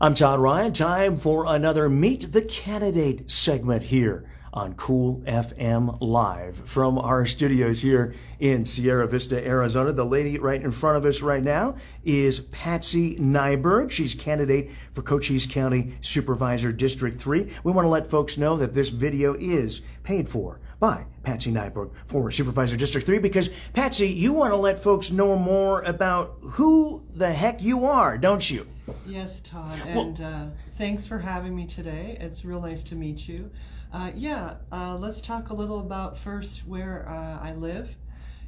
I'm Todd Ryan. Time for another Meet the Candidate segment here on Cool FM Live from our studios here in Sierra Vista, Arizona. The lady right in front of us right now is Patsy Nyberg. She's candidate for Cochise County Supervisor District 3. We want to let folks know that this video is paid for by Patsy Nyberg for Supervisor District 3 because, Patsy, you want to let folks know more about who the heck you are, don't you? Yes, Todd, and thanks for having me today. It's real nice to meet you. Let's talk a little about first where I live.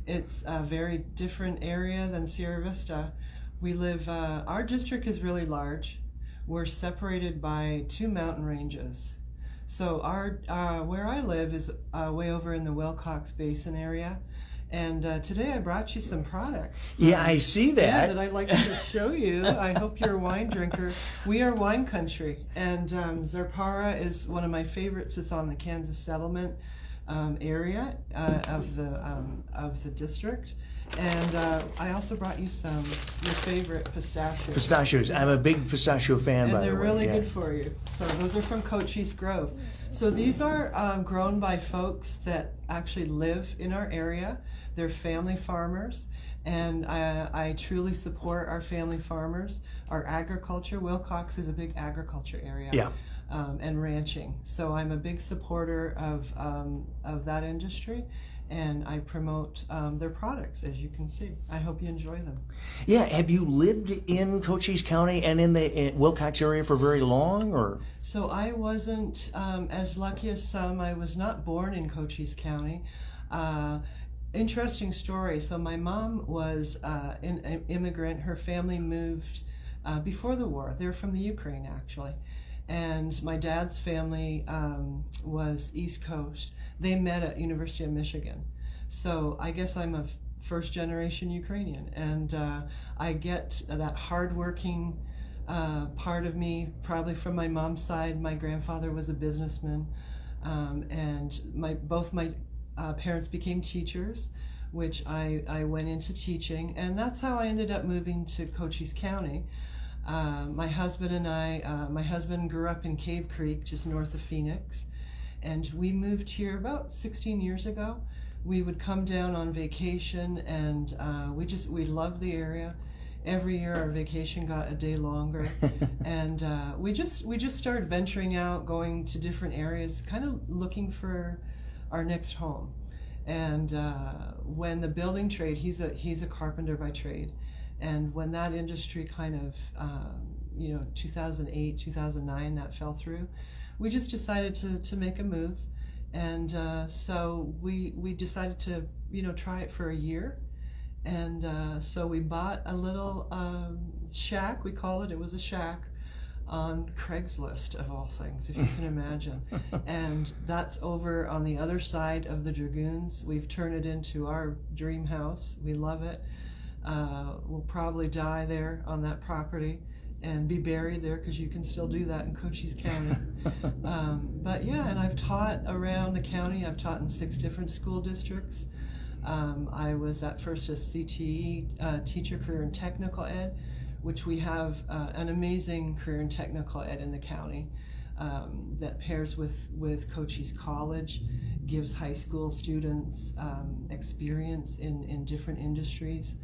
It's a very different area than Sierra Vista. We live, our district is really large. We're separated by two mountain ranges. So where I live is way over in the Wilcox Basin area. And today I brought you some products. Yeah, I see that. Yeah, that I'd like to show you. I hope you're a wine drinker. We are wine country, and Zarpara is one of my favorites. It's on the Kansas settlement area of the district. And I also brought you your favorite pistachios. Pistachios. I'm a big pistachio fan, by the way. And they're really good for you. So those are from Cochise Grove. So these are grown by folks that actually live in our area. They're family farmers, and I truly support our family farmers. Our agriculture, Wilcox is a big agriculture area. Yeah. And ranching. So I'm a big supporter of that industry, and I promote their products, as you can see. I hope you enjoy them. Yeah, have you lived in Cochise County and in the Wilcox area for very long, or? So I wasn't as lucky as some. I was not born in Cochise County. Interesting story. So my mom was an immigrant. Her family moved before the war. They're from the Ukraine, actually. And my dad's family was East Coast. They met at University of Michigan. So I guess I'm a first generation Ukrainian. And I get that hardworking part of me, probably from my mom's side. My grandfather was a businessman. And both my parents became teachers, which I went into teaching. And that's how I ended up moving to Cochise County. My husband grew up in Cave Creek, just north of Phoenix, and we moved here about 16 years ago. We would come down on vacation, and we loved the area. Every year our vacation got a day longer, and we just started venturing out, going to different areas, kind of looking for our next home. And when the building trade, he's a carpenter by trade. And when that industry kind of, 2008, 2009, that fell through, we just decided to make a move. And so we decided to, try it for a year. And so we bought a little shack, we call it. It was a shack on Craigslist, of all things, if you can imagine. And that's over on the other side of the Dragoons. We've turned it into our dream house. We love it. We'll probably die there on that property and be buried there, because you can still do that in Cochise County. But yeah, and I've taught around the county. I've taught in 6 different school districts. I was at first a CTE, Teacher Career and Technical Ed, which we have an amazing career and technical ed in the county that pairs with Cochise College, gives high school students experience in different industries.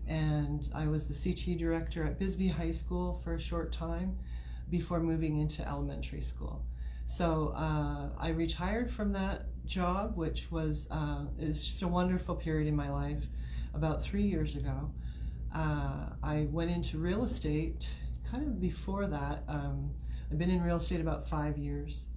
And I was the CT director at Bisbee High School for a short time before moving into elementary school. So I retired from that job, which is just a wonderful period in my life, about 3 years ago. I went into real estate kind of before that. I've been in real estate about 5 years.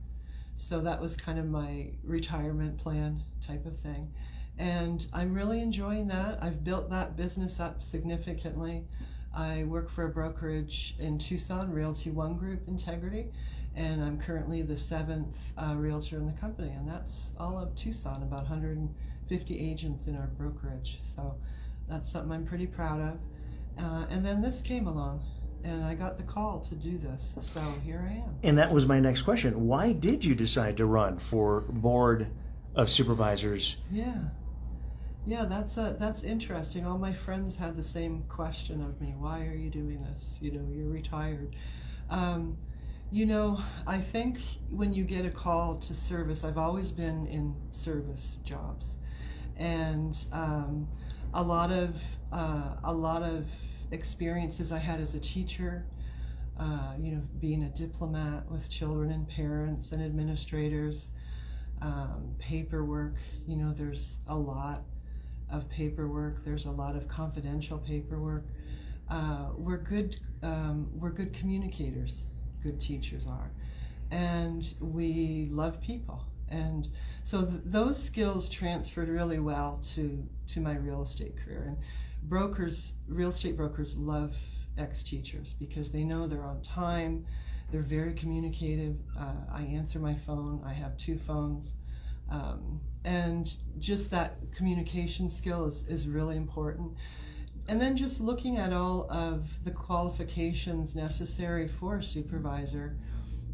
So that was kind of my retirement plan type of thing. And I'm really enjoying that. I've built that business up significantly. I work for a brokerage in Tucson, Realty One Group Integrity, and I'm currently the 7th realtor in the company, and that's all of Tucson, about 150 agents in our brokerage. So that's something I'm pretty proud of. And then this came along, and I got the call to do this, so here I am. And that was my next question. Why did you decide to run for Board of Supervisors? Yeah, that's interesting. All my friends had the same question of me. Why are you doing this? You're retired. You know, I think when you get a call to service, I've always been in service jobs, and a lot of experiences I had as a teacher. You know, being a diplomat with children and parents and administrators, paperwork. You know, there's a lot of paperwork. There's a lot of confidential paperwork. We're good communicators. Good teachers are, and we love people, and so those skills transferred really well to my real estate career. And real estate brokers love ex-teachers because they know they're on time, they're very communicative. I answer my phone, I have 2 phones, and just that communication skill is really important. And then just looking at all of the qualifications necessary for a supervisor,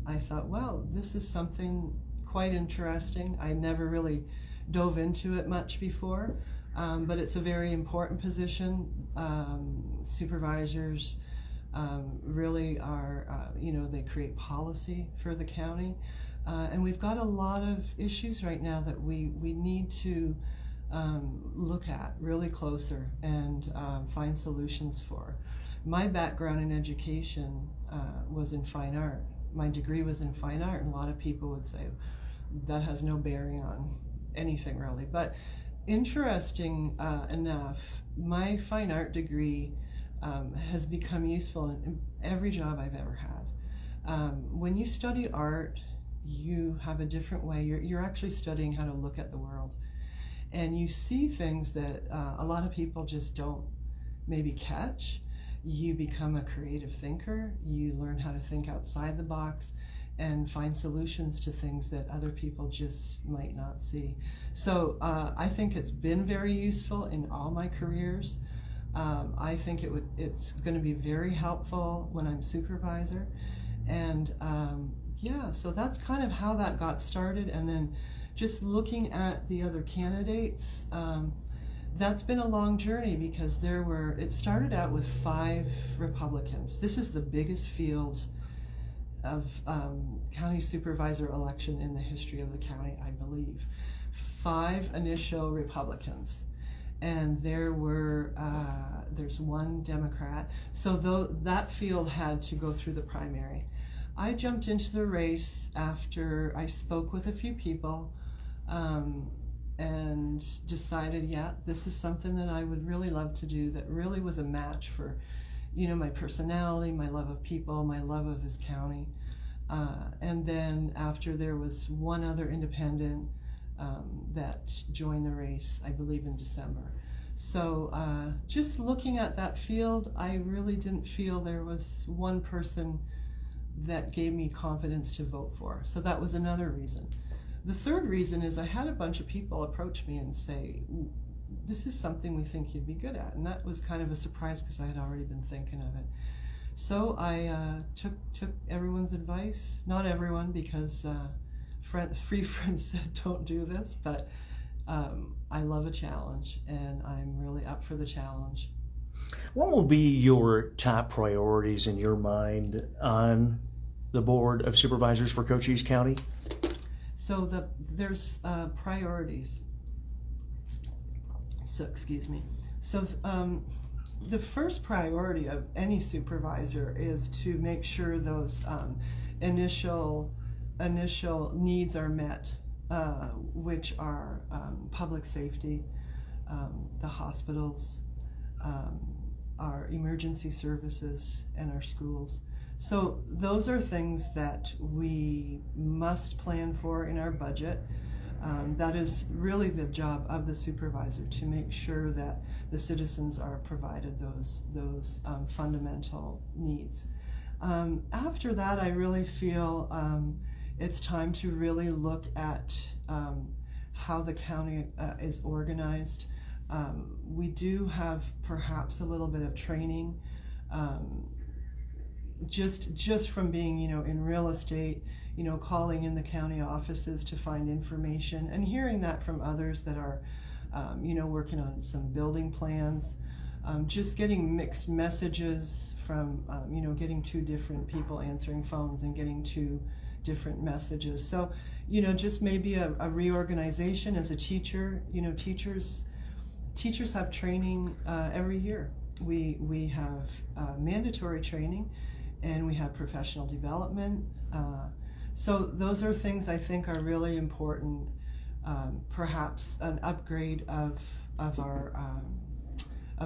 I thought, well, this is something quite interesting. I never really dove into it much before, but it's a very important position. Supervisors really are, you know, they create policy for the county. And we've got a lot of issues right now that we need to look at really closer and find solutions for. My background in education was in fine art. My degree was in fine art, and a lot of people would say that has no bearing on anything really. But interesting enough, my fine art degree has become useful in every job I've ever had. When you study art, you have a different way. You're actually studying how to look at the world. And you see things that a lot of people just don't maybe catch. You become a creative thinker. You learn how to think outside the box and find solutions to things that other people just might not see. So I think it's been very useful in all my careers. I think it's going to be very helpful when I'm supervisor. And yeah, so that's kind of how that got started. And then just looking at the other candidates, that's been a long journey because it started out with 5 Republicans. This is the biggest field of county supervisor election in the history of the county, I believe. 5 initial Republicans, and there's 1 Democrat. So that field had to go through the primary. I jumped into the race after I spoke with a few people and decided, yeah, this is something that I would really love to do, that really was a match for, you know, my personality, my love of people, my love of this county. And then after, there was 1 other independent that joined the race, I believe in December. So just looking at that field, I really didn't feel there was one person that gave me confidence to vote for. So that was another reason. The third reason is I had a bunch of people approach me and say, this is something we think you'd be good at. And that was kind of a surprise because I had already been thinking of it. So I took everyone's advice. Not everyone, because free friends said don't do this, but I love a challenge and I'm really up for the challenge. What will be your top priorities in your mind on the Board of Supervisors for Cochise County? So there's priorities. So excuse me. So the first priority of any supervisor is to make sure those initial needs are met, which are public safety, the hospitals, our emergency services, and our schools. So those are things that we must plan for in our budget. That is really the job of the supervisor, to make sure that the citizens are provided those fundamental needs. After that, I really feel it's time to really look at how the county is organized. We do have perhaps a little bit of training, just from being, in real estate, calling in the county offices to find information and hearing that from others that are, working on some building plans. just getting mixed messages from, getting two different people answering phones and getting two different messages. So, just maybe a reorganization as a teacher. Teachers have training every year. We have mandatory training, and we have professional development. So those are things I think are really important. Perhaps an upgrade of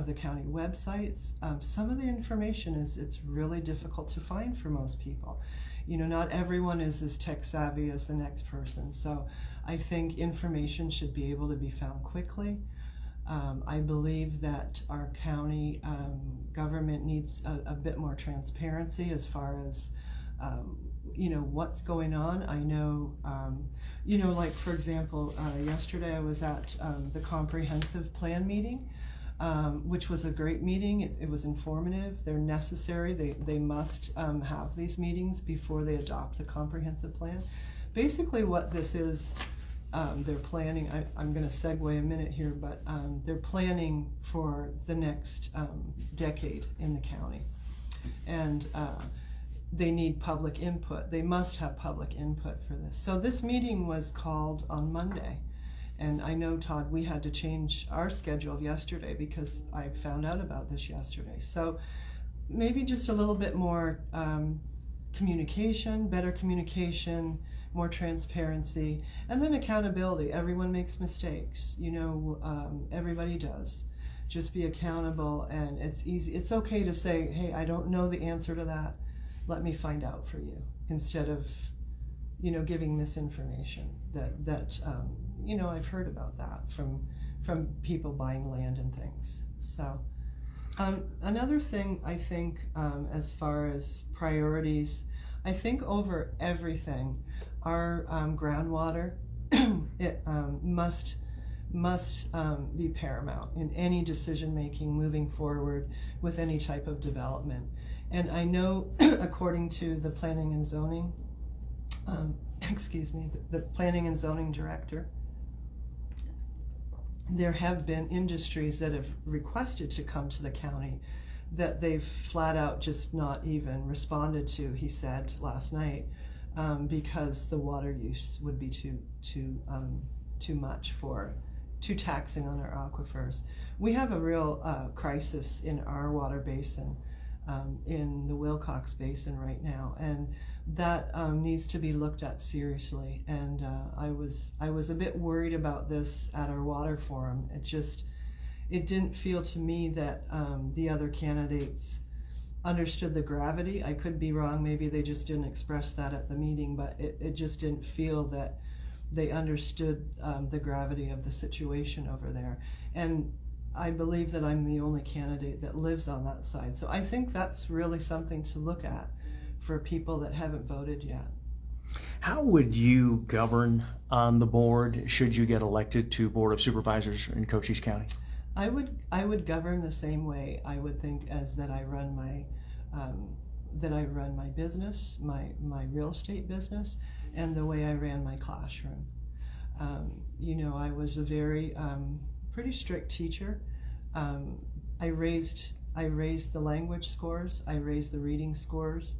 the county websites. Some of the information it's really difficult to find for most people. Not everyone is as tech savvy as the next person. So I think information should be able to be found quickly. I believe that our county government needs a bit more transparency as far as what's going on. I know, like for example, yesterday I was at the comprehensive plan meeting, which was a great meeting. It was informative. They're necessary. They must have these meetings before they adopt the comprehensive plan. Basically what this is, they're planning, I'm going to segue a minute here, but they're planning for the next decade in the county. And they need public input. They must have public input for this. So this meeting was called on Monday. And I know, Todd, we had to change our schedule yesterday because I found out about this yesterday. So maybe just a little bit more communication, better communication, more transparency, and then accountability. Everyone makes mistakes, everybody does. Just be accountable, and it's easy. It's okay to say, hey, I don't know the answer to that. Let me find out for you, instead of, giving misinformation that I've heard about that from people buying land and things. So another thing I think, as far as priorities, I think over everything, our groundwater it must be paramount in any decision making moving forward with any type of development. And I know, according to the planning and zoning, the planning and zoning director, there have been industries that have requested to come to the county that they've flat out just not even responded to, he said last night, because the water use would be too much, too taxing on our aquifers. We have a real crisis in our water basin, in the Wilcox Basin right now, and that needs to be looked at seriously. And I was a bit worried about this at our water forum. It didn't feel to me that the other candidates understood the gravity. I could be wrong, maybe they just didn't express that at the meeting, but it just didn't feel that they understood the gravity of the situation over there. And I believe that I'm the only candidate that lives on that side. So I think that's really something to look at for people that haven't voted yet. How would you govern on the board should you get elected to Board of Supervisors in Cochise County? I would govern the same way, I would think, as that I run my business, my real estate business, and the way I ran my classroom. I was a very pretty strict teacher. I raised the language scores. I raised the reading scores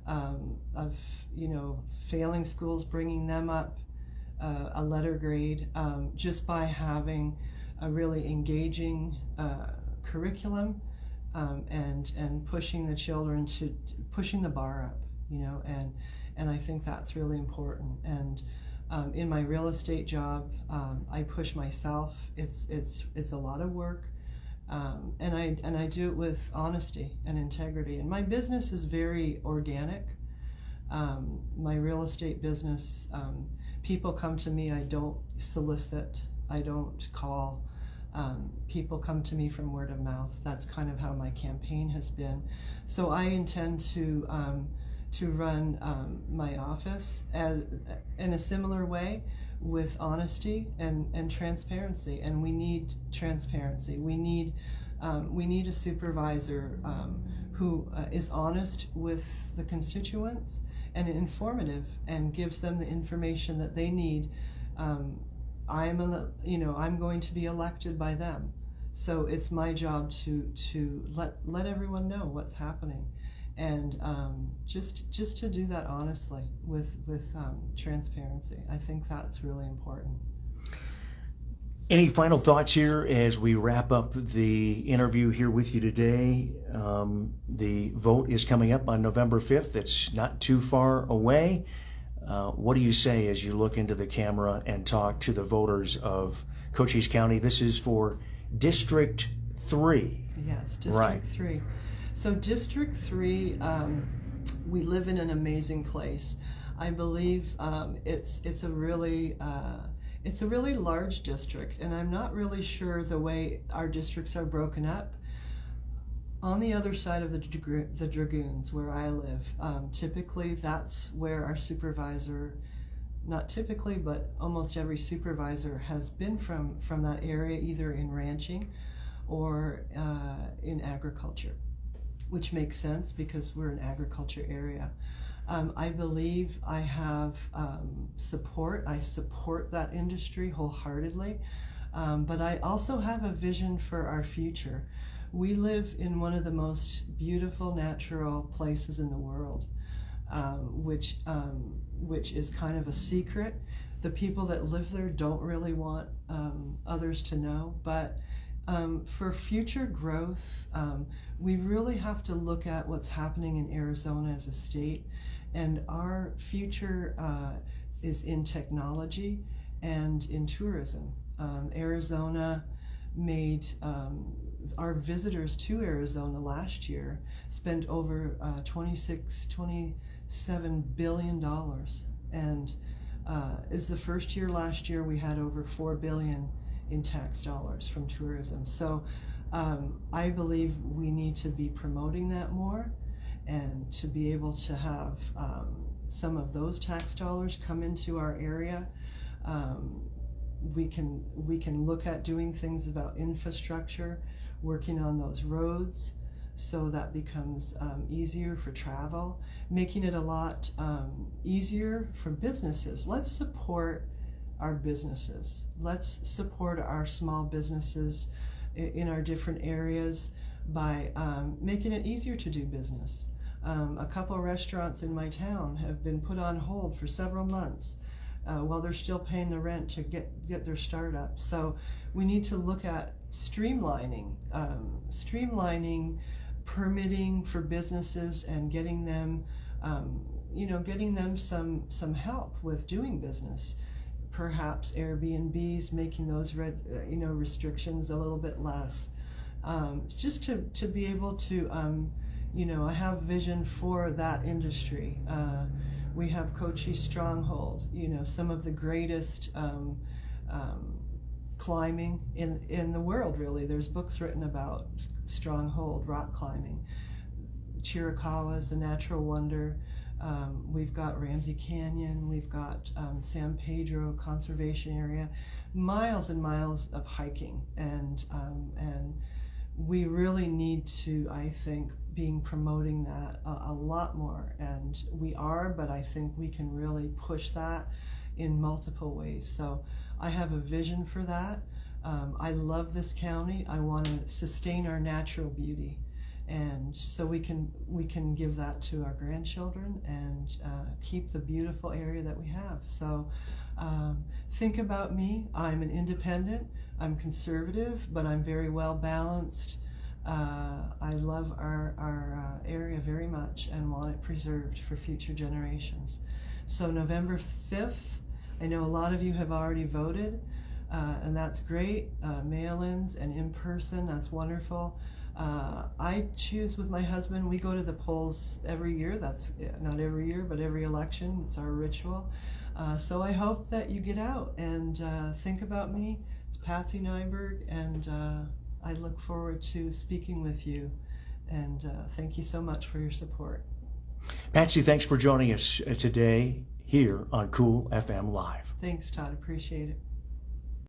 of failing schools, bringing them up a letter grade, just by having a really engaging curriculum, and pushing the children to pushing the bar up, and I think that's really important. And in my real estate job, I push myself. It's a lot of work, and I do it with honesty and integrity. And my business is very organic. My real estate business, people come to me. I don't solicit. I don't call. People come to me from word of mouth. That's kind of how my campaign has been. So I intend to run my office in a similar way, with honesty and transparency. And we need transparency. We need a supervisor who is honest with the constituents and informative and gives them the information that they need. I'm going to be elected by them, So it's my job to let everyone know what's happening, and just to do that honestly with transparency. I think that's really important. Any final thoughts here as we wrap up the interview here with you today? The vote is coming up on November 5th. It's not too far away. What do you say as you look into the camera and talk to the voters of Cochise County? This is for District 3. Yes, District right. 3. So District 3, we live in an amazing place. I believe it's a really large district, and I'm not really sure the way our districts are broken up. On the other side of the Dragoons, where I live, typically that's where our supervisor, not typically, but almost every supervisor has been from that area, either in ranching or in agriculture, which makes sense because we're an agriculture area. I believe I have support. I support that industry wholeheartedly, but I also have a vision for our future. We live in one of the most beautiful natural places in the world, which is kind of a secret. The people that live there don't really want others to know, but for future growth, we really have to look at what's happening in Arizona as a state, and our future is in technology and in tourism. Arizona made our visitors to Arizona last year spent over $27 billion, and is the first year last year we had over $4 billion in tax dollars from tourism. So I believe we need to be promoting that more, and to be able to have some of those tax dollars come into our area. We can look at doing things about infrastructure, working on those roads, so that becomes easier for travel, making it a lot easier for businesses. Let's support our businesses. Let's support our small businesses in our different areas by making it easier to do business. A couple of restaurants in my town have been put on hold for several months while they're still paying the rent to get their start up. So we need to look at streamlining permitting for businesses and getting them some help with doing business. Perhaps Airbnbs, making those restrictions a little bit less, just to be able to I have vision for that industry. We have Cochise Stronghold, some of the greatest climbing in the world, really. There's books written about Stronghold, rock climbing. Chiricahua is a natural wonder. We've got Ramsey Canyon, we've got San Pedro Conservation Area, miles and miles of hiking, and we really need to, I think, promoting that a lot more, and we are, but I think we can really push that in multiple ways. So I have a vision for that. I love this county. I want to sustain our natural beauty, and so we can give that to our grandchildren and keep the beautiful area that we have. So think about me. I'm an independent, I'm conservative, but I'm very well balanced. I love our area very much and want it preserved for future generations. So November 5th, I know a lot of you have already voted, and that's great. Mail-ins and in person, that's wonderful. I choose with my husband. We go to the polls every year. That's not every year, but every election. It's our ritual. So I hope that you get out and think about me. It's Patsy Nyberg, and I look forward to speaking with you. And thank you so much for your support. Patsy, thanks for joining us today here on Cool FM Live. Thanks, Todd. Appreciate it.